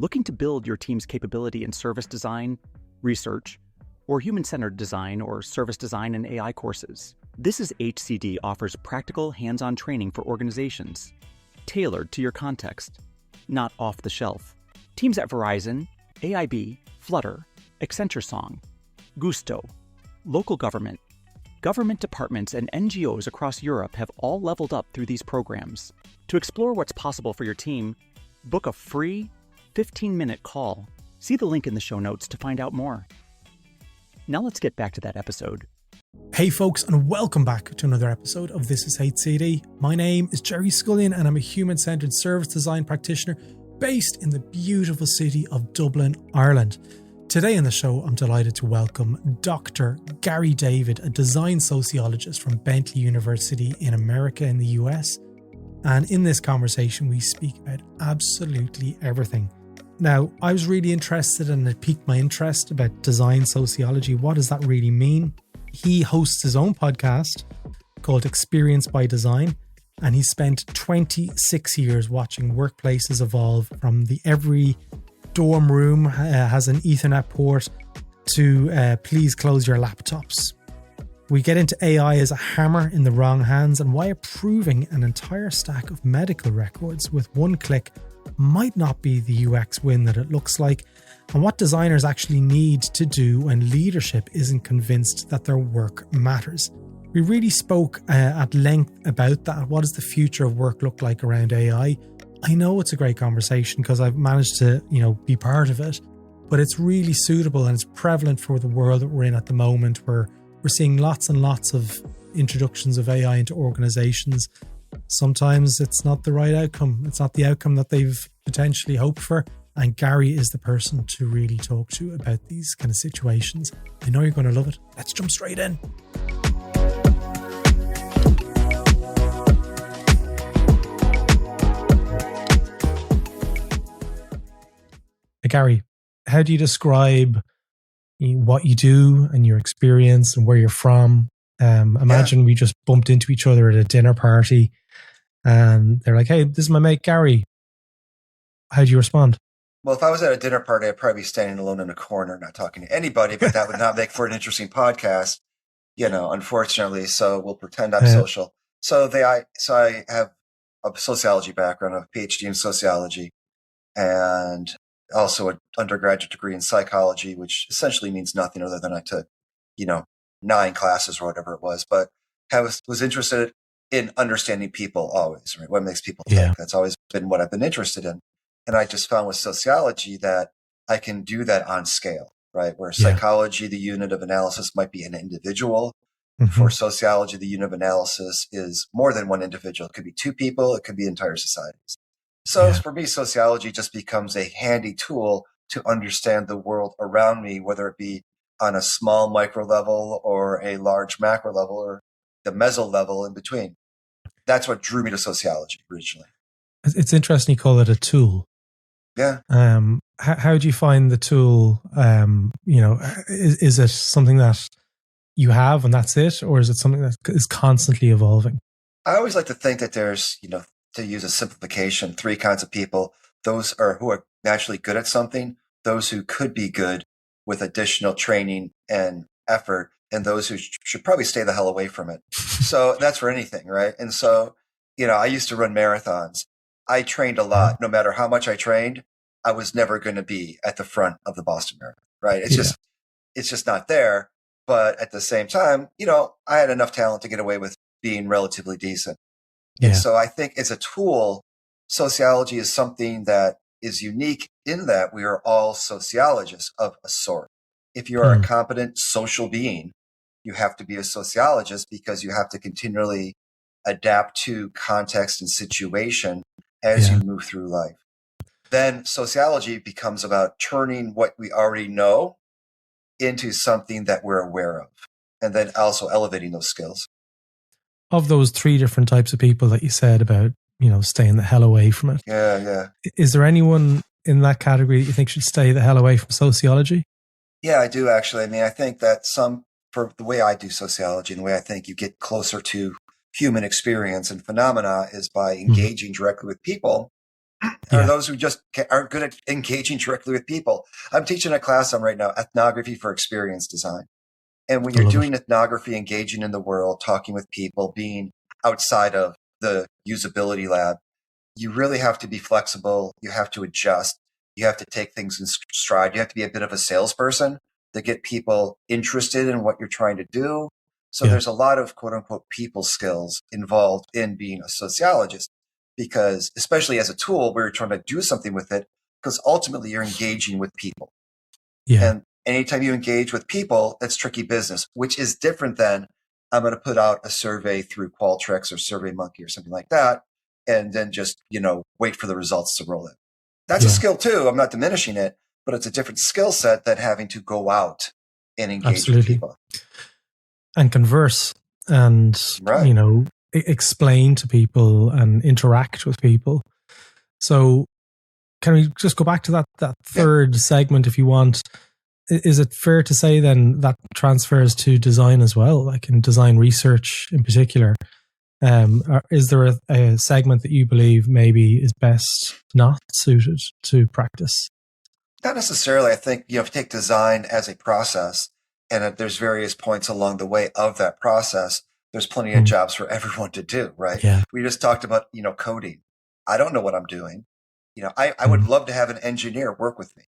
Looking to build your team's capability in service design, research, or human-centered design or service design and AI courses? This is HCD offers practical, hands-on training for organizations, tailored to your context, not off the shelf. Teams at Verizon, AIB, Flutter, Accenture Song, Gusto, local government, government departments, and NGOs across Europe have all leveled up through these programs. To explore what's possible for your team, book a free 15-minute call. See the link in the show notes to find out more. Now let's get back to that episode. Hey folks, and welcome back to another episode of This is HCD. My name is Gerry Scullion and I'm a human-centered service design practitioner based in the beautiful city of Dublin, Ireland. Today on the show, I'm delighted to welcome Dr. Gerry David, a design sociologist from Bentley University in America in the US. And in this conversation, we speak about absolutely everything. Now, I was really interested and it piqued my interest about design sociology. What does that really mean? He hosts his own podcast called Experience by Design, and he spent 26 years watching workplaces evolve from every dorm room has an Ethernet port to please close your laptops. We get into AI as a hammer in the wrong hands and why approving an entire stack of medical records with one click might not be the UX win that it looks like, and what designers actually need to do when leadership isn't convinced that their work matters. We really spoke at length about that. What does the future of work look like around AI? I know it's a great conversation because I've managed to, be part of it, but it's really suitable and it's prevalent for the world that we're in at the moment, where we're seeing lots and lots of introductions of AI into organizations. Sometimes it's not the right outcome. It's not the outcome that they've potentially hoped for. And Gerry is the person to really talk to about these kind of situations. I know you're going to love it. Let's jump straight in. Gerry, how do you describe what you do and your experience and where you're from? Imagine we just bumped into each other at a dinner party and they're like, hey, this is my mate Gerry. How do you respond? Well, if I was at a dinner party, I'd probably be standing alone in a corner, not talking to anybody, but that would not make for an interesting podcast, unfortunately. So we'll pretend I'm social. So I have a sociology background, a PhD in sociology, and also an undergraduate degree in psychology, which essentially means nothing other than I took, 9 classes or whatever it was. But I was interested in understanding people always, right? What makes people think? That's always been what I've been interested in. And I just found with sociology that I can do that on scale, right? Where psychology, the unit of analysis might be an individual. Mm-hmm. For sociology, the unit of analysis is more than one individual. It could be 2 people. It could be entire societies. So for me, sociology just becomes a handy tool to understand the world around me, whether it be on a small micro level or a large macro level or the meso level in between. That's what drew me to sociology originally. It's interesting you call it a tool. Yeah. How do you find the tool? Is it something that you have and that's it? Or is it something that is constantly evolving? I always like to think that there's, to use a simplification, 3 kinds of people. Those who are naturally good at something, those who could be good with additional training and effort, and those who should probably stay the hell away from it. So that's for anything, right? And so, I used to run marathons. I trained a lot. No matter how much I trained, I was never going to be at the front of the Boston Marathon, right? It's just not there. But at the same time, I had enough talent to get away with being relatively decent. And so I think as a tool, sociology is something that is unique in that we are all sociologists of a sort. If you are a competent social being, you have to be a sociologist because you have to continually adapt to context and situation as you move through life. Then sociology becomes about turning what we already know into something that we're aware of, and then also elevating those skills. Of those 3 different types of people that you said about, staying the hell away from it. Yeah. Is there anyone in that category that you think should stay the hell away from sociology? Yeah, I do actually. I mean, I think that for the way I do sociology and the way I think you get closer to human experience and phenomena is by engaging directly with people are those who just aren't good at engaging directly with people. I'm teaching a class on right now, ethnography for experience design. And when you're doing ethnography, engaging in the world, talking with people, being outside of the usability lab, you really have to be flexible. You have to adjust. You have to take things in stride. You have to be a bit of a salesperson to get people interested in what you're trying to do. So there's a lot of quote unquote people skills involved in being a sociologist, because especially as a tool, we're trying to do something with it, because ultimately you're engaging with people. Yeah. And anytime you engage with people, it's tricky business, which is different than I'm going to put out a survey through Qualtrics or SurveyMonkey or something like that, and then just, wait for the results to roll in. That's a skill too. I'm not diminishing it, but it's a different skill set than having to go out and engage with people. And converse and, explain to people and interact with people. So can we just go back to that third segment if you want? Is it fair to say then that transfers to design as well, like in design research in particular? Is there a segment that you believe maybe is best not suited to practice? Not necessarily. I think, if you take design as a process, and there's various points along the way of that process, there's plenty of jobs for everyone to do, right? Yeah. We just talked about, coding. I don't know what I'm doing. I would love to have an engineer work with me.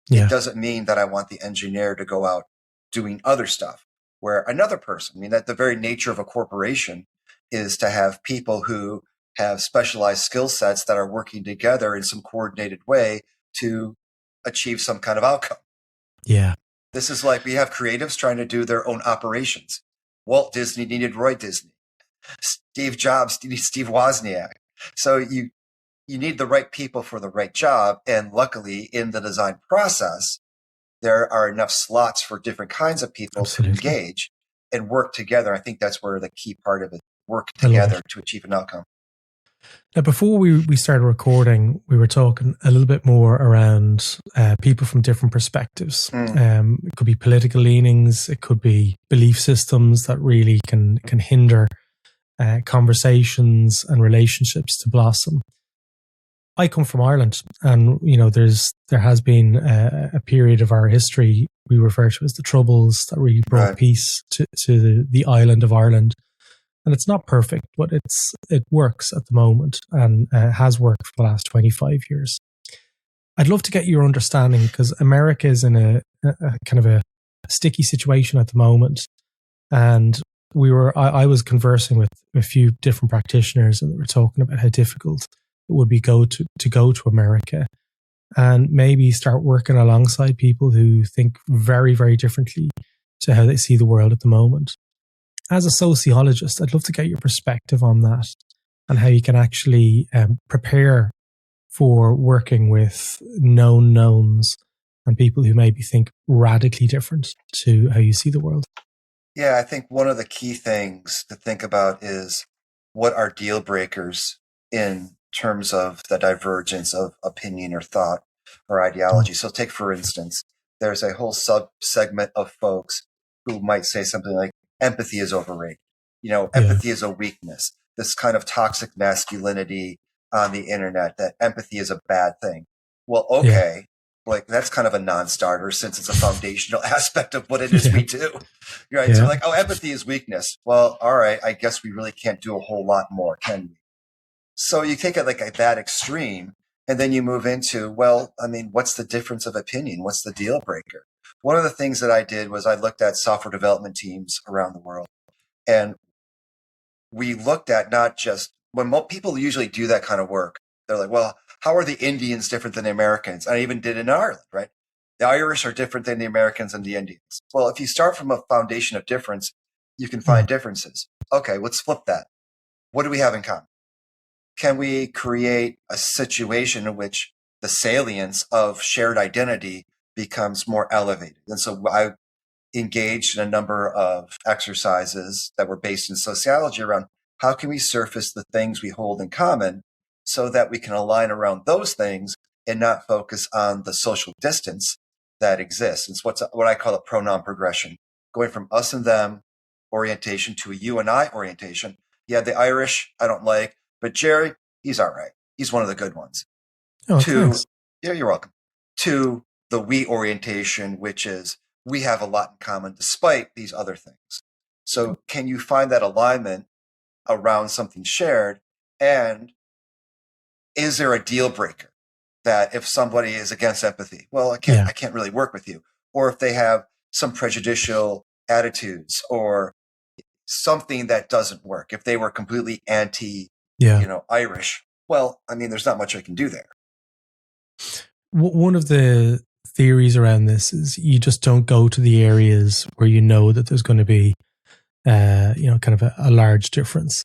Yeah. It doesn't mean that I want the engineer to go out doing other stuff where another person, that the very nature of a corporation is to have people who have specialized skill sets that are working together in some coordinated way to achieve some kind of outcome. Yeah. This is like we have creatives trying to do their own operations. Walt Disney needed Roy Disney. Steve Jobs needed Steve Wozniak. So you need the right people for the right job. And luckily, in the design process, there are enough slots for different kinds of people to engage and work together. I think that's where the key part of it, work together to achieve an outcome. Now, before we started recording, we were talking a little bit more around people from different perspectives. It could be political leanings. It could be belief systems that really can hinder conversations and relationships to blossom. I come from Ireland, and there has been a period of our history we refer to as the Troubles that really brought peace to the island of Ireland. And it's not perfect, but it works at the moment and has worked for the last 25 years. I'd love to get your understanding, because America is in a kind of a sticky situation at the moment. And I was conversing with a few different practitioners, and they were talking about how difficult it would be to go to America and maybe start working alongside people who think very, very differently to how they see the world at the moment. As a sociologist, I'd love to get your perspective on that and how you can actually prepare for working with known knowns and people who maybe think radically different to how you see the world. Yeah, I think one of the key things to think about is what are deal breakers in terms of the divergence of opinion or thought or ideology. So take, for instance, there's a whole sub-segment of folks who might say something like, empathy is overrated. Empathy is a weakness. This kind of toxic masculinity on the internet, that empathy is a bad thing. Well, okay. Like that's kind of a non-starter, since it's a foundational aspect of what it is we do. Right. So like, empathy is weakness. Well, all right. I guess we really can't do a whole lot more, can we? So you take it like at that extreme, and then you move into, what's the difference of opinion? What's the deal breaker? One of the things that I did was I looked at software development teams around the world. And we looked at not just, when people usually do that kind of work, they're like, well, how are the Indians different than the Americans? And I even did it in Ireland, right? The Irish are different than the Americans and the Indians. Well, if you start from a foundation of difference, you can find differences. Okay, let's flip that. What do we have in common? Can we create a situation in which the salience of shared identity becomes more elevated? And so I engaged in a number of exercises that were based in sociology around how can we surface the things we hold in common so that we can align around those things and not focus on the social distance that exists. It's what I call a pronoun progression, going from us and them orientation to a you and I orientation. Yeah, the Irish I don't like, but Gerry, he's all right. He's one of the good ones. Oh, to, thanks. yeah, you're welcome, to the we orientation, which is we have a lot in common despite these other things. So can you find that alignment around something shared? And is there a deal breaker that if somebody is against empathy, well, Yeah. I can't really work with you. Or if they have some prejudicial attitudes or something that doesn't work, if they were completely anti, Irish, well, I mean, there's not much I can do there. One of the theories around this is you just don't go to the areas where you know that there's going to be, kind of a large difference.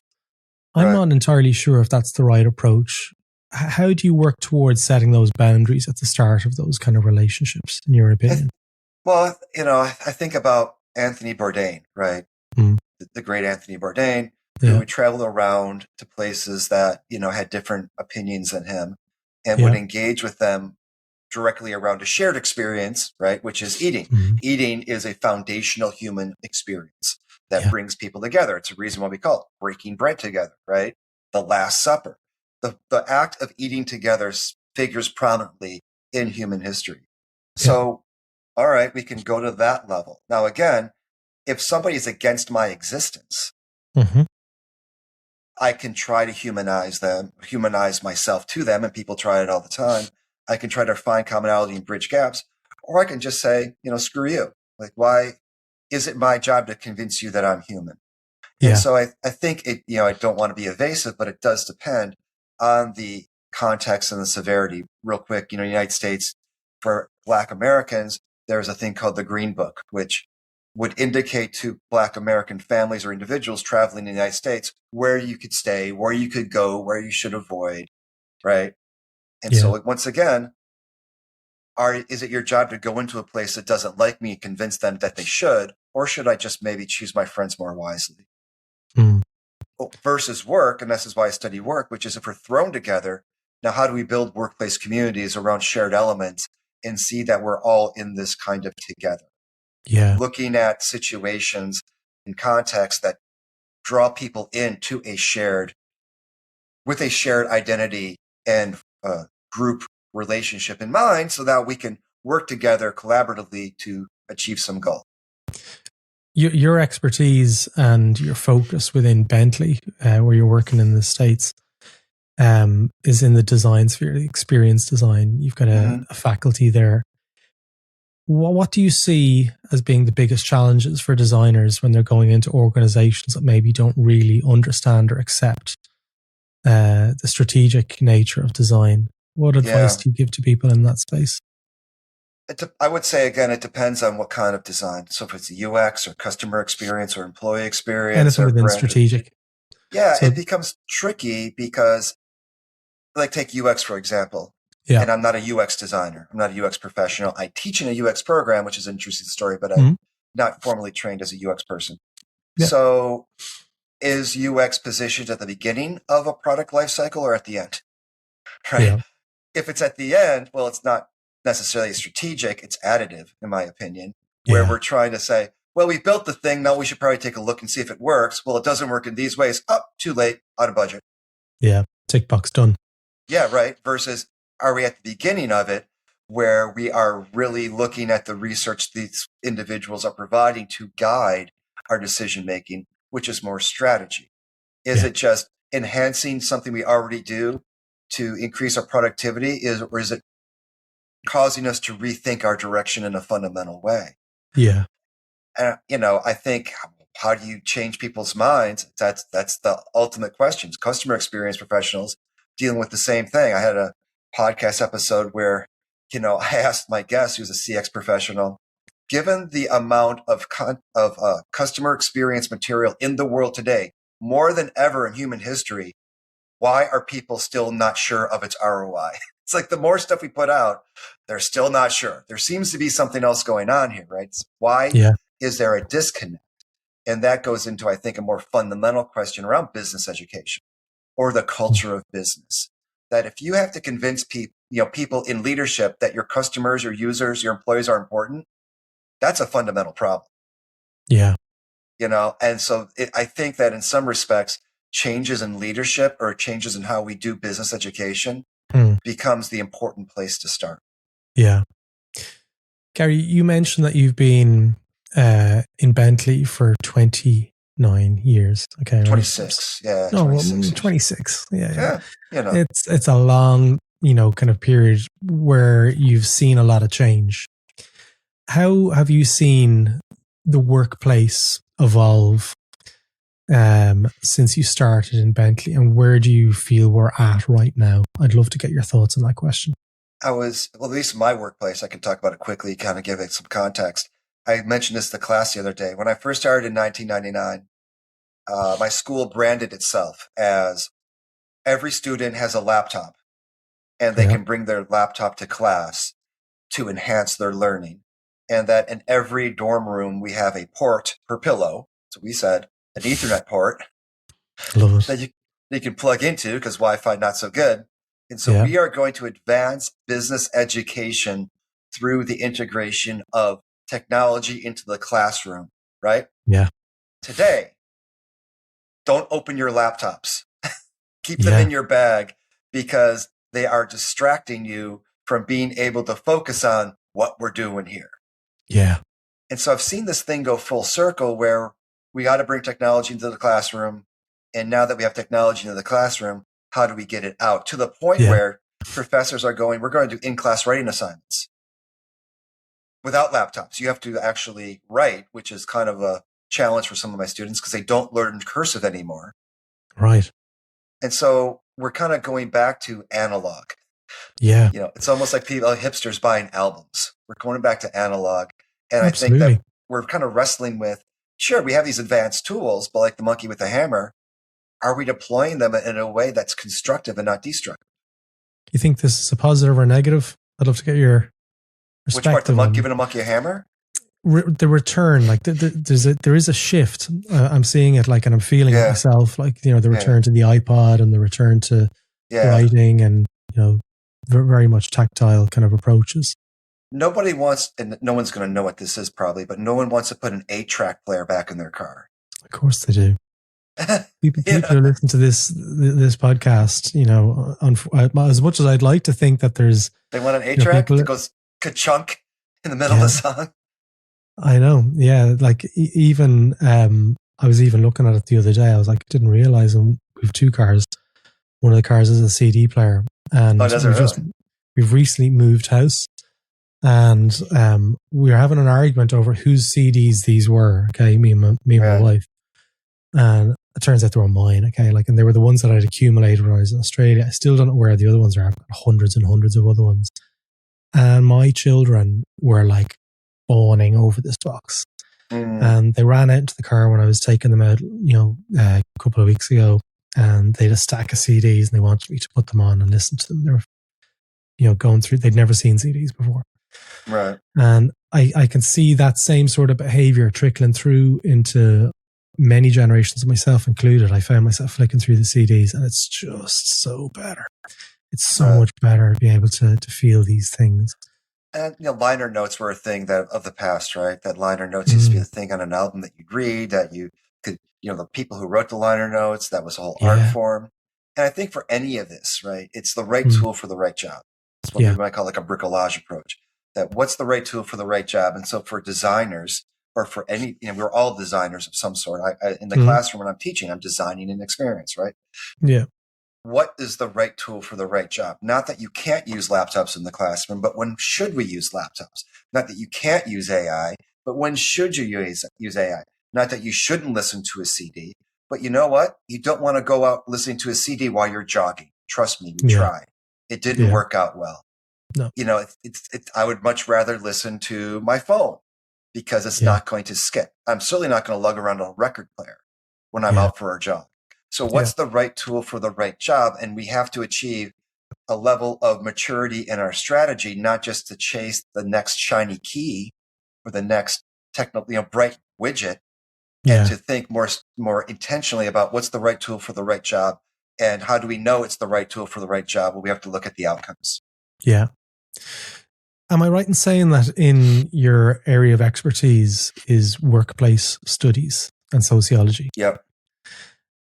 I'm not entirely sure if that's the right approach. How do you work towards setting those boundaries at the start of those kind of relationships, in your opinion? I think about Anthony Bourdain, right? The great Anthony Bourdain, who would travel around to places that, had different opinions than him and would engage with them directly around a shared experience, right? Which is eating. Eating is a foundational human experience that brings people together. It's a reason why we call it breaking bread together, right? The Last Supper. The act of eating together figures prominently in human history. So, all right, we can go to that level. Now, again, if somebody is against my existence, I can try to humanize them, humanize myself to them, and people try it all the time. I can try to find commonality and bridge gaps, or I can just say, screw you. Like, why is it my job to convince you that I'm human? Yeah. And so I think it, I don't want to be evasive, but it does depend on the context and the severity. Real quick, United States, for Black Americans, there's a thing called the Green Book, which would indicate to Black American families or individuals traveling in the United States where you could stay, where you could go, where you should avoid, right? And so once again, is it your job to go into a place that doesn't like me and convince them that they should, or should I just maybe choose my friends more wisely? Versus work, and this is why I study work, which is if we're thrown together, now how do we build workplace communities around shared elements and see that we're all in this kind of together? Looking at situations in context that draw people into with a shared identity and group relationship in mind so that we can work together collaboratively to achieve some goal. Your expertise and your focus within Bentley, where you're working in the States, is in the design sphere, the experience design. You've got a faculty there. What do you see as being the biggest challenges for designers when they're going into organizations that maybe don't really understand or accept the strategic nature of design? What advice do you give to people in that space? I would say, again, it depends on what kind of design. So if it's UX or customer experience or employee experience. Anything within strategic. It becomes tricky because, like, take UX, for example. And I'm not a UX designer. I'm not a UX professional. I teach in a UX program, which is an interesting story, but I'm not formally trained as a UX person. So is UX positioned at the beginning of a product lifecycle or at the end? Right? If it's at the end, well, it's not necessarily strategic. It's additive, in my opinion, where we're trying to say, well, we built the thing. Now we should probably take a look and see if it works. Well, it doesn't work in these ways. Oh, too late, out of budget. Tick box done. Right. Versus, are we at the beginning of it where we are really looking at the research these individuals are providing to guide our decision making, which is more strategy? Is it just enhancing something we already do to increase our productivity, or is it causing us to rethink our direction in a fundamental way? And, I think, how do you change people's minds? That's the ultimate question. Customer experience professionals dealing with the same thing. I had a podcast episode where, I asked my guest, who's a CX professional, given the amount of customer experience material in the world today, more than ever in human history, why are people still not sure of its ROI? It's like the more stuff we put out, they're still not sure. There seems to be something else going on here, right? Why is there a disconnect? And that goes into, I think, a more fundamental question around business education or the culture of business. That if you have to convince people in leadership that your customers, your users, your employees are important, that's a fundamental problem. And so I think that in some respects, changes in leadership or changes in how we do business education becomes the important place to start. Yeah. Gerry, you mentioned that you've been in Bentley for 29 years. Okay. 26. Yeah. No, 26. 26. Yeah. You know. It's a long, kind of period where you've seen a lot of change. How have you seen the workplace evolve since you started in Bentley, and where do you feel we're at right now? I'd love to get your thoughts on that question. At least in my workplace, I can talk about it quickly, kind of give it some context. I mentioned this to the class the other day. When I first started in 1999, my school branded itself as every student has a laptop, and they can bring their laptop to class to enhance their learning. And that in every dorm room, we have a port per pillow. So we said an Ethernet port that you can plug into because Wi-Fi not so good. And so we are going to advance business education through the integration of technology into the classroom, right? Yeah. Today, don't open your laptops. Keep them in your bag because they are distracting you from being able to focus on what we're doing here. Yeah. And so I've seen this thing go full circle where we got to bring technology into the classroom. And now that we have technology into the classroom, how do we get it out? To the point where professors are going, we're going to do in-class writing assignments without laptops. You have to actually write, which is kind of a challenge for some of my students because they don't learn cursive anymore. Right. And so we're kind of going back to analog. Yeah. It's almost like hipsters buying albums. We're going back to analog. And Absolutely. I think that we're kind of wrestling with, sure, we have these advanced tools, but like the monkey with the hammer, are we deploying them in a way that's constructive and not destructive? You think this is a positive or negative? I'd love to get your perspective. Which part, giving a monkey a hammer? The return, like there is a shift. I'm seeing it, like, and I'm feeling it myself, like, the return to the iPod and the return to writing and, very much tactile kind of approaches. Nobody wants, and no one's going to know what this is probably, but no one wants to put an 8-track player back in their car. Of course they do. People who listen to this podcast, as much as I'd like to think that there's, they want an 8-track that goes ka-chunk in the middle of the song. I know. Yeah. Like even, I was even looking at it the other day. I was like, I didn't realize we have 2 cars. One of the cars is a CD player, and we've recently moved house, and we were having an argument over whose CDs these were. Okay, me and my wife, and it turns out they were mine. Okay, and they were the ones that I'd accumulated when I was in Australia. I still don't know where the other ones are. I've got hundreds and hundreds of other ones, and my children were like fawning over this box. And they ran out into the car when I was taking them out, a couple of weeks ago, and they had a stack of CDs and they wanted me to put them on and listen to them. They were, going through, they'd never seen CDs before. Right. And I can see that same sort of behavior trickling through into many generations, myself included. I found myself flicking through the CDs, and it's just so better. It's so much better to be able to feel these things. And liner notes were a thing of the past, right? That liner notes used to be a thing on an album that you'd read, that you could, the people who wrote the liner notes, that was a whole art form. And I think for any of this, right, it's the right tool for the right job. It's what we might call like a bricolage approach. That what's the right tool for the right job? And so for designers, or for any, we're all designers of some sort. I in the classroom when I'm teaching, I'm designing an experience, right? Yeah. What is the right tool for the right job? Not that you can't use laptops in the classroom, but when should we use laptops? Not that you can't use AI, but when should you use AI? Not that you shouldn't listen to a CD, but you know what? You don't want to go out listening to a CD while you're jogging. Trust me, we tried. It didn't work out well. No. I would much rather listen to my phone because it's not going to skip. I'm certainly not going to lug around a record player when I'm out for a jog. So what's the right tool for the right job? And we have to achieve a level of maturity in our strategy, not just to chase the next shiny key or the next bright widget, and to think more intentionally about what's the right tool for the right job. And how do we know it's the right tool for the right job? Well, we have to look at the outcomes. Yeah. Am I right in saying that in your area of expertise is workplace studies and sociology? Yep.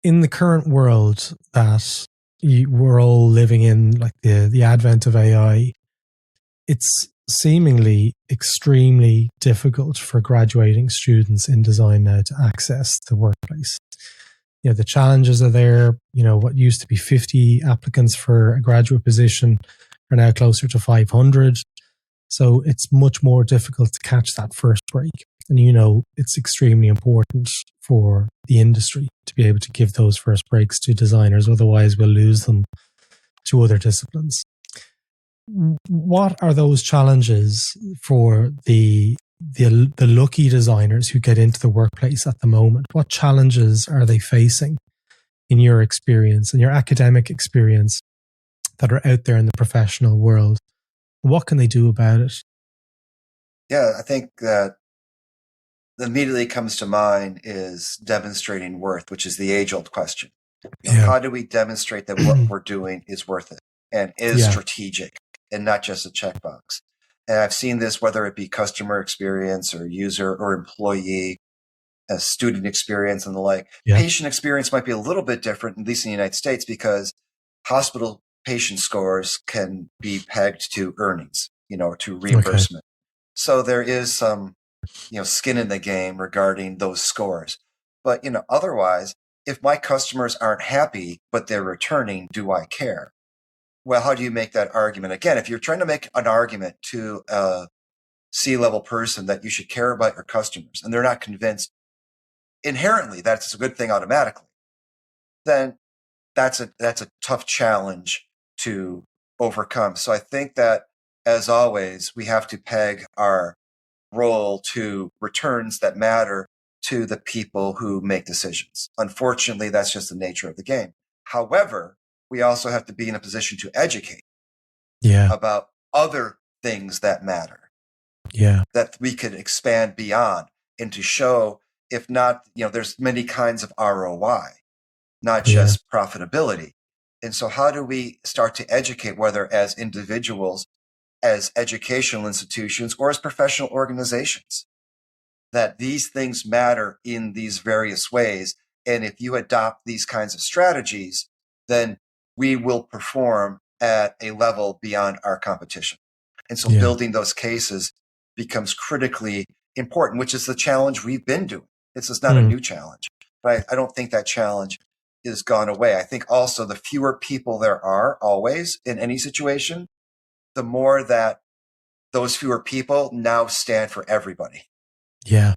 In the current world that we're all living in like the advent of AI, it's seemingly extremely difficult for graduating students in design now to access the workplace. The challenges are there. What used to be 50 applicants for a graduate position are now closer to 500. So it's much more difficult to catch that first break. And it's extremely important for the industry to be able to give those first breaks to designers. Otherwise, we'll lose them to other disciplines. What are those challenges for the lucky designers who get into the workplace at the moment? What challenges are they facing in your experience, in your academic experience, that are out there in the professional world? What can they do about it? Yeah, I think that immediately comes to mind is demonstrating worth, which is the age-old question. How do we demonstrate that what we're doing is worth it and is strategic and not just a checkbox? And I've seen this, whether it be customer experience or user or employee, student experience and the like. Patient experience might be a little bit different, at least in the United States, because hospital patient scores can be pegged to earnings, or to reimbursement. So there is some, skin in the game regarding those scores. But, otherwise, if my customers aren't happy, but they're returning, do I care? Well, how do you make that argument? Again, if you're trying to make an argument to a C-level person that you should care about your customers and they're not convinced inherently that's a good thing automatically, then that's a tough challenge to overcome. So I think that, as always, we have to peg our role to returns that matter to the people who make decisions. Unfortunately, that's just the nature of the game. However, we also have to be in a position to educate about other things that matter, that we could expand beyond, and to show, if not, there's many kinds of ROI, not just profitability. And so how do we start to educate, whether as individuals, as educational institutions, or as professional organizations, that these things matter in these various ways. And if you adopt these kinds of strategies, then we will perform at a level beyond our competition. And so building those cases becomes critically important, which is the challenge we've been doing. This is not a new challenge, but I don't think that challenge is gone away. I think also the fewer people there are always in any situation, the more that those fewer people now stand for everybody. Yeah.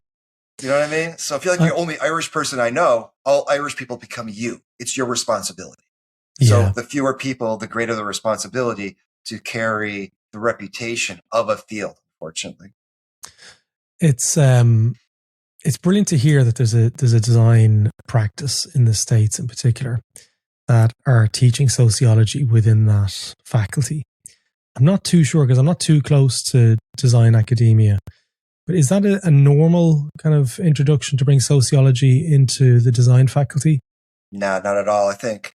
You know what I mean? So if you're like the only Irish person I know, all Irish people become you. It's your responsibility. So the fewer people, the greater the responsibility to carry the reputation of a field, fortunately. It's brilliant to hear that there's a design practice in the States in particular that are teaching sociology within that faculty. I'm not too sure because I'm not too close to design academia, but is that a normal kind of introduction to bring sociology into the design faculty? No, not at all. I think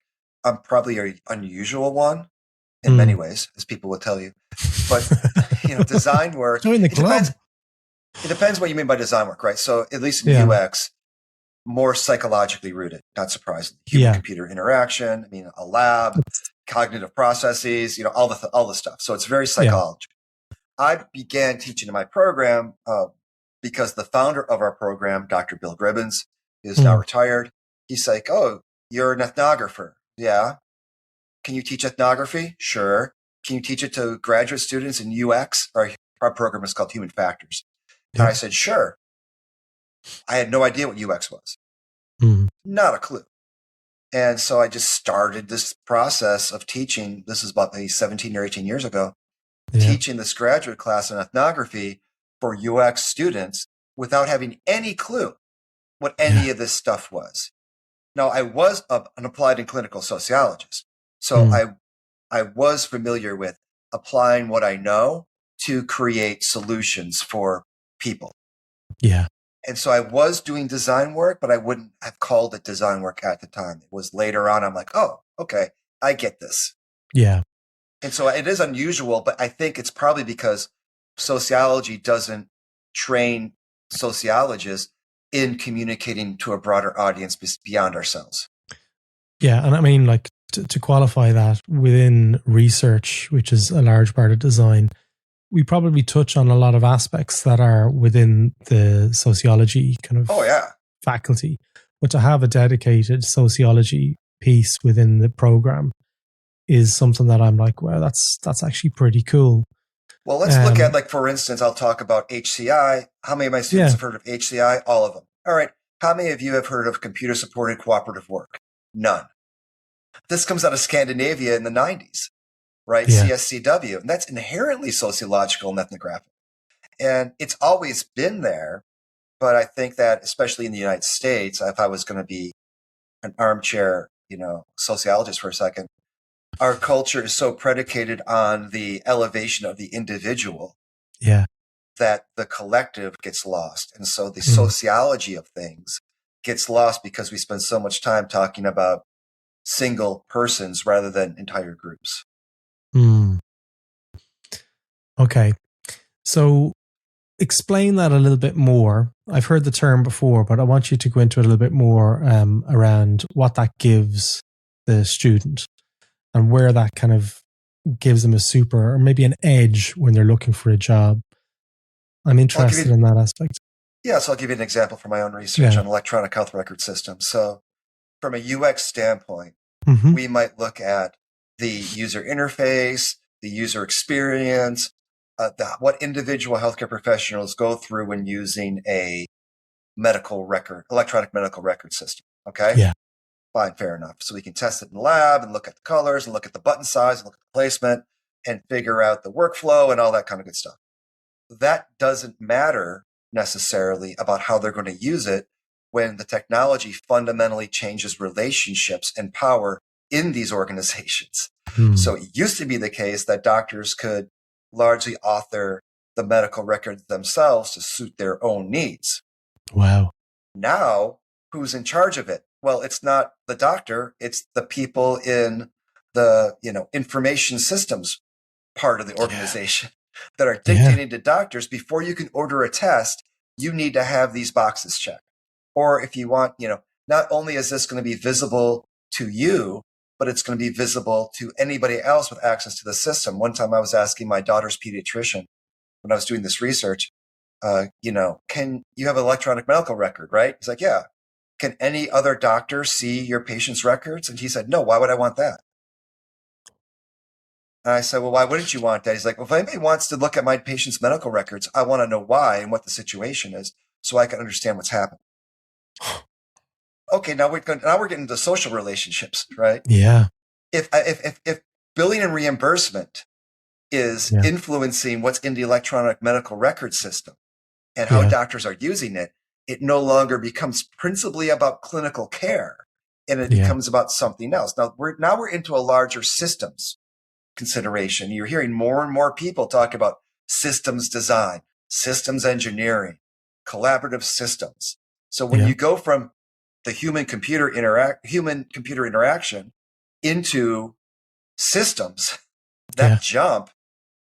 I'm probably an unusual one in many ways, as people will tell you. But, design work. Join the club. It depends what you mean by design work, right? So at least in UX, more psychologically rooted, not surprisingly. Human-computer interaction, a lab, cognitive processes, all the stuff. So it's very psychology. I began teaching in my program because the founder of our program, Dr. Bill Gribbons, is now retired. He's like, "Oh, you're an ethnographer." Yeah. Can you teach ethnography? Sure. Can you teach it to graduate students in UX? Our program is called Human Factors. And I said, sure. I had no idea what UX was. Not a clue. And so I just started this process of teaching. This is about maybe 17 or 18 years ago, teaching this graduate class in ethnography for UX students without having any clue what any of this stuff was. Now, I was an applied and clinical sociologist. So I was familiar with applying what I know to create solutions for people. Yeah. And so I was doing design work, but I wouldn't have called it design work at the time. It was later on. I'm like, oh, okay, I get this. Yeah. And so it is unusual, but I think it's probably because sociology doesn't train sociologists in communicating to a broader audience beyond ourselves. Yeah. And to qualify that within research, which is a large part of design, we probably touch on a lot of aspects that are within the sociology kind of faculty. But to have a dedicated sociology piece within the program is something that I'm like, well, that's actually pretty cool. Well, let's look at, like, for instance, I'll talk about HCI. How many of my students have heard of HCI? All of them. All right. How many of you have heard of computer-supported cooperative work? None. This comes out of Scandinavia in the 90s, right? Yeah. CSCW. And that's inherently sociological and ethnographic. And it's always been there. But I think that, especially in the United States, if I was going to be an armchair, sociologist for a second, our culture is so predicated on the elevation of the individual that the collective gets lost. And so the sociology of things gets lost because we spend so much time talking about single persons rather than entire groups. Okay. So explain that a little bit more. I've heard the term before, but I want you to go into it a little bit more around what that gives the student and where that kind of gives them a super or maybe an edge when they're looking for a job. I'm interested in that aspect. Yeah, so I'll give you an example from my own research on electronic health record systems. So from a UX standpoint, we might look at the user interface, the user experience, what individual healthcare professionals go through when using a electronic medical record system. Okay? Yeah. Fine, fair enough. So we can test it in the lab and look at the colors and look at the button size and look at the placement and figure out the workflow and all that kind of good stuff. That doesn't matter necessarily about how they're going to use it when the technology fundamentally changes relationships and power in these organizations. So it used to be the case that doctors could largely author the medical records themselves to suit their own needs. Wow. Now, who's in charge of it? Well, it's not the doctor, it's the people in the, information systems part of the organization that are dictating to doctors, before you can order a test, you need to have these boxes checked. Or if you want, not only is this going to be visible to you, but it's going to be visible to anybody else with access to the system. One time I was asking my daughter's pediatrician when I was doing this research, can you have an electronic medical record, right? He's like, yeah. Can any other doctor see your patient's records? And he said, no, why would I want that? And I said, well, why wouldn't you want that? He's like, well, if anybody wants to look at my patient's medical records, I want to know why and what the situation is so I can understand what's happening. Okay, now we're getting into social relationships, right? Yeah. If billing and reimbursement is influencing what's in the electronic medical record system and how doctors are using it, it no longer becomes principally about clinical care, and it becomes about something else. Now we're into a larger systems consideration. You're hearing more and more people talk about systems design, systems engineering, collaborative systems. So when you go from the human-computer interaction into systems, that jump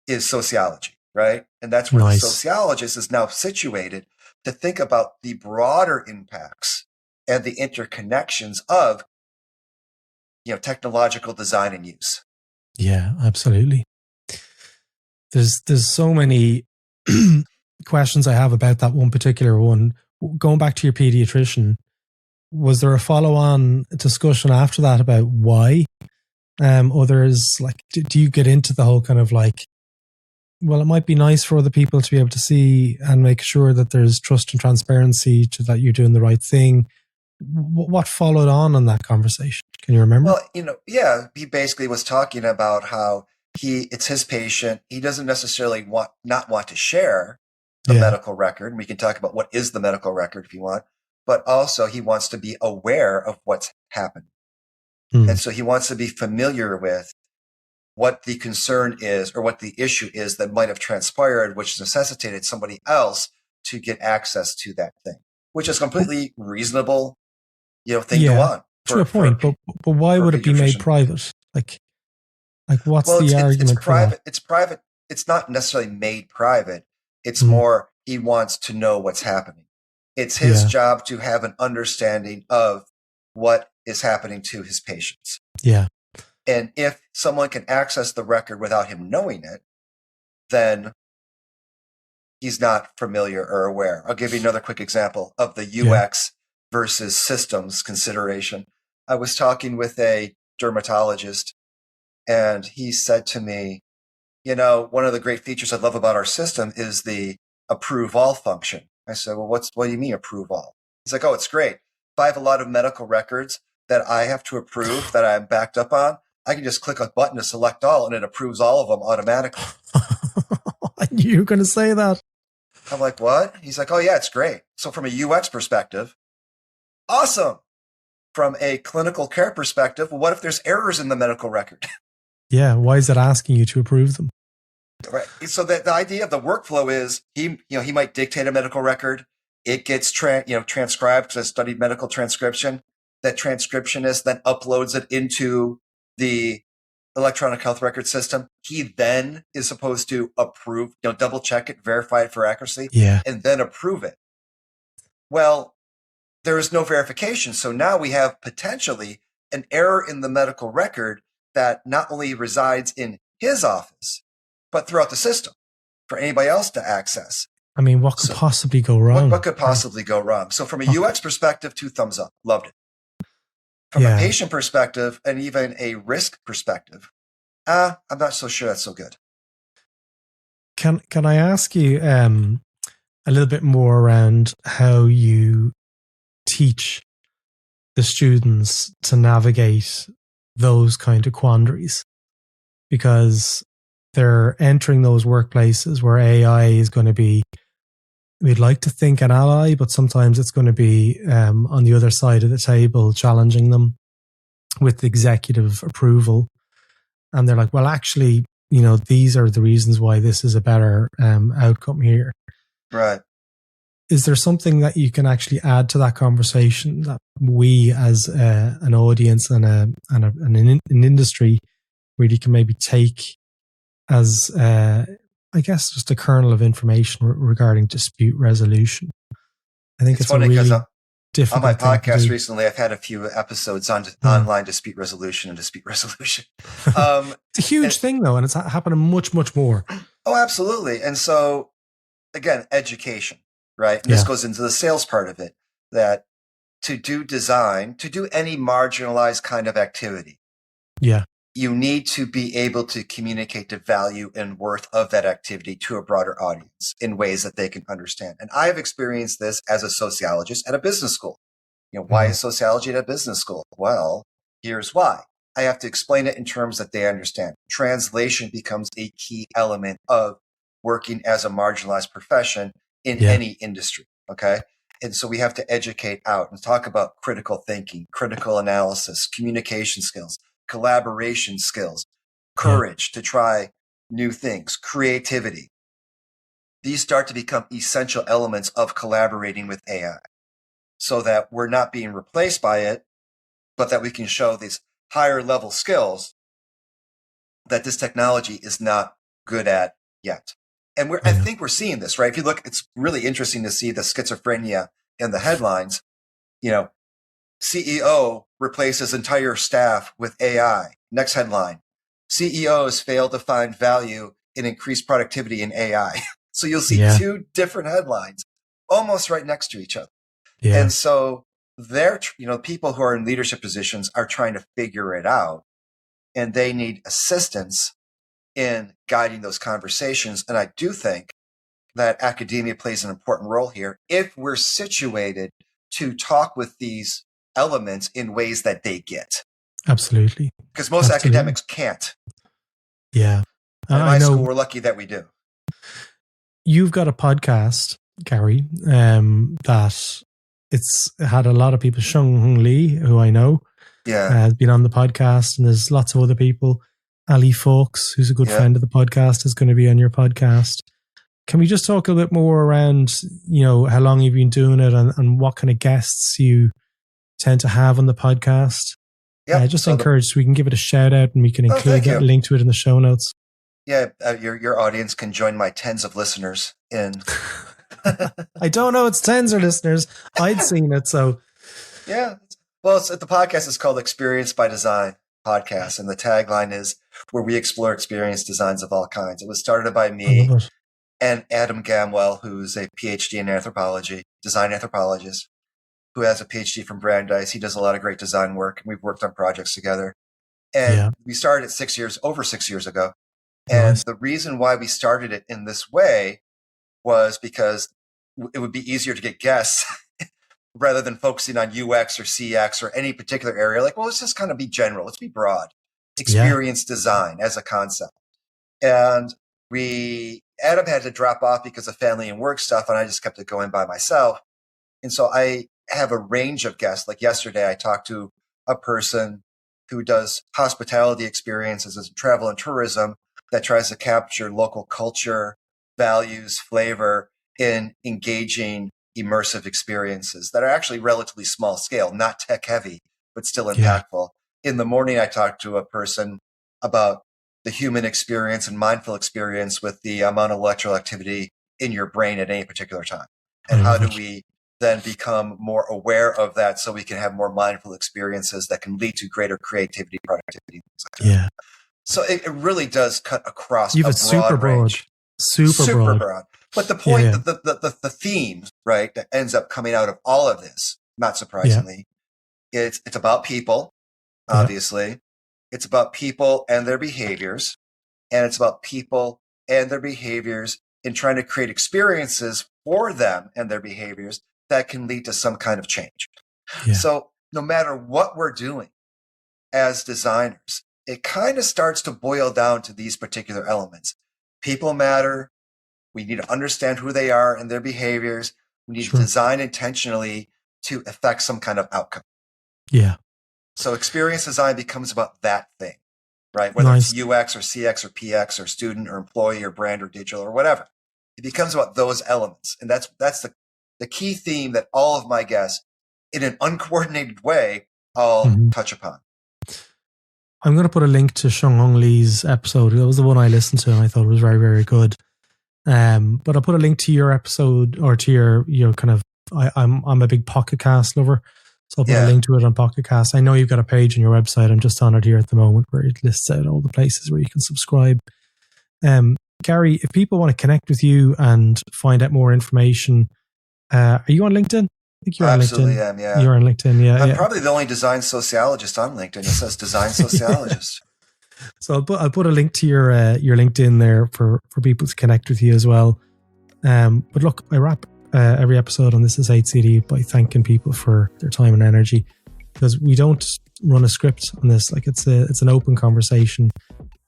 is sociology, right? And that's where the sociologist is now situated to think about the broader impacts and the interconnections of, technological design and use. Yeah, absolutely. There's so many questions I have about that one particular one. Going back to your pediatrician, was there a follow-on discussion after that about why? Others, like, do you get into the whole kind of like, well, it might be nice for other people to be able to see and make sure that there's trust and transparency to that you're doing the right thing. What followed on that conversation? Can you remember? Well, he basically was talking about how it's his patient. He doesn't necessarily not want to share the medical record. And we can talk about what is the medical record if you want, but also he wants to be aware of what's happened. And so he wants to be familiar with what the concern is or what the issue is that might have transpired, which necessitated somebody else to get access to that thing, which is completely reasonable, thing to want. To a point, but why would it be made private? Like what's the argument? It's private. It's private. It's not necessarily made private. It's more he wants to know what's happening. It's his job to have an understanding of what is happening to his patients. Yeah. And if someone can access the record without him knowing it, then he's not familiar or aware. I'll give you another quick example of the UX versus systems consideration. I was talking with a dermatologist, and he said to me, one of the great features I love about our system is the approve all function. I said, well, what do you mean approve all? He's like, oh, it's great. If I have a lot of medical records that I have to approve that I'm backed up on, I can just click a button to select all, and it approves all of them automatically. I knew you were going to say that. I'm like, what? He's like, oh, yeah, it's great. So from a UX perspective, awesome. From a clinical care perspective, well, what if there's errors in the medical record? Yeah, why is it asking you to approve them? Right. So the idea of the workflow is he might dictate a medical record. It gets transcribed, because I studied medical transcription. That transcriptionist then uploads it into the electronic health record system. He then is supposed to approve, double check it, verify it for accuracy, and then approve it. Well, there is no verification. So now we have potentially an error in the medical record that not only resides in his office, but throughout the system for anybody else to access. I mean, what could possibly go wrong? What could possibly go wrong? So from a UX perspective, 2 thumbs up. Loved it. From a patient perspective and even a risk perspective, I'm not so sure that's so good. Can I ask you a little bit more around how you teach the students to navigate those kind of quandaries? Because they're entering those workplaces where AI is going to be, we'd like to think an ally, but sometimes it's going to be on the other side of the table, challenging them with executive approval. And they're like, well, actually, these are the reasons why this is a better outcome here. Right. Is there something that you can actually add to that conversation that we as an audience and an industry really can maybe take as, I guess, just a kernel of information regarding dispute resolution? I think it's funny because on my podcast recently, I've had a few episodes on online dispute resolution and dispute resolution. It's a huge thing, though, and it's happening much, much more. Oh, absolutely. And so, again, education, right? And this goes into the sales part of it, that to do design, to do any marginalized kind of activity, you need to be able to communicate the value and worth of that activity to a broader audience in ways that they can understand. And I have experienced this as a sociologist at a business school. Why is sociology at a business school? Well, here's why. I have to explain it in terms that they understand. Translation becomes a key element of working as a marginalized profession in any industry. Okay. And so we have to educate out and talk about critical thinking, critical analysis, communication skills, collaboration skills, courage to try new things, creativity. These start to become essential elements of collaborating with AI so that we're not being replaced by it, but that we can show these higher level skills that this technology is not good at yet. And I think we're seeing this, right? If you look, it's really interesting to see the schizophrenia in the headlines. CEO replaces entire staff with AI. Next headline, CEOs fail to find value in increased productivity in AI. So you'll see 2 different headlines almost right next to each other. Yeah. And so they're, people who are in leadership positions are trying to figure it out, and they need assistance in guiding those conversations. And I do think that academia plays an important role here if we're situated to talk with these elements in ways that they get. Absolutely. Because most academics can't. Yeah. In my school, we're lucky that we do. You've got a podcast, Gerry, that it's had a lot of people. Shung Lee, who I know, has been on the podcast, and there's lots of other people. Ali Fawkes, who's a good friend of the podcast, is going to be on your podcast. Can we just talk a bit more around, how long you've been doing it and what kind of guests you tend to have on the podcast? Yeah, just encourage so we can give it a shout out, and we can include that link to it in the show notes. Yeah, your audience can join my tens of listeners in. I don't know, it's tens of listeners. I'd seen it, so. Yeah. Well, the podcast is called Experience by Design. podcast, and the tagline is where we explore experience designs of all kinds. It was started by I me love it. and Adam Gamwell, who's a PhD in anthropology, design anthropologist, who has a PhD from Brandeis. He does a lot of great design work, and we've worked on projects together. And we started it over 6 years ago. And the reason why we started it in this way was because it would be easier to get guests rather than focusing on UX or CX or any particular area. Like, well, let's just kind of be general. Let's be broad. Experience design as a concept. And Adam had to drop off because of family and work stuff, and I just kept it going by myself. And so I have a range of guests. Like yesterday, I talked to a person who does hospitality experiences as travel and tourism that tries to capture local culture, values, flavor in engaging immersive experiences that are actually relatively small scale, not tech heavy, but still impactful. In the morning, I talked to a person about the human experience and mindful experience with the amount of electrical activity in your brain at any particular time. And how do we then become more aware of that so we can have more mindful experiences that can lead to greater creativity, productivity, things like that. Yeah. So it really does cut across You've a it super broad. range. Super broad. But the point, the theme, right, that ends up coming out of all of this, not surprisingly, it's about people, obviously. It's about people and their behaviors. And it's about people and their behaviors in trying to create experiences for them and their behaviors that can lead to some kind of change. Yeah. So no matter what we're doing as designers, it kind of starts to boil down to these particular elements. People matter. We need to understand who they are and their behaviors. We need to design intentionally to affect some kind of outcome. Yeah. So experience design becomes about that thing, right? Whether it's UX or CX or PX or student or employee or brand or digital or whatever. It becomes about those elements. And that's the key theme that all of my guests, in an uncoordinated way, all touch upon. I'm going to put a link to Xiong Li's episode. That was the one I listened to and I thought was very, very good. But I'll put a link to your episode or to your kind of, I'm a big Pocket Cast lover. So I'll put a link to it on Pocket Cast. I know you've got a page on your website. I'm just on it here at the moment where it lists out all the places where you can subscribe. Gerry, if people want to connect with you and find out more information, are you on LinkedIn? I think you're Absolutely on LinkedIn. Am, You're on LinkedIn, I'm probably the only design sociologist on LinkedIn. It says design sociologist. So I'll put a link to your LinkedIn there for people to connect with you as well. But look, I wrap every episode on This Is 8CD by thanking people for their time and energy, because we don't run a script on this. Like it's an open conversation,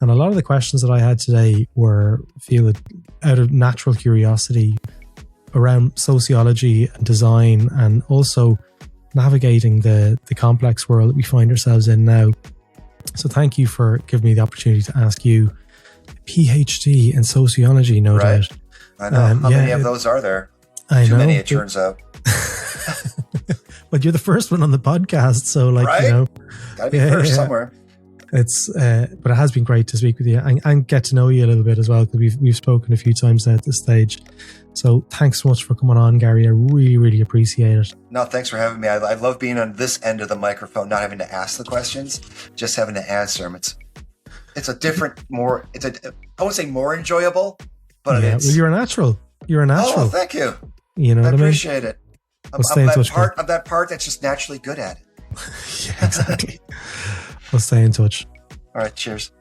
and a lot of the questions that I had today were out of natural curiosity around sociology and design, and also navigating the complex world that we find ourselves in now. So thank you for giving me the opportunity to ask you a PhD in sociology, no doubt. I know. How many of those are there? Too many, it turns out. But you're the first one on the podcast, so gotta be first somewhere. It's but it has been great to speak with you and get to know you a little bit as well, because we've spoken a few times now at this stage. So thanks so much for coming on, Gerry. I really, really appreciate it. No, thanks for having me. I love being on this end of the microphone, not having to ask the questions, just having to answer them. It's a different, I won't say more enjoyable, but it's... Well, you're a natural. Oh, thank you. You know what I mean? Appreciate it. I'm that part that's just naturally good at it. Yeah, exactly. We'll stay in touch. All right, cheers.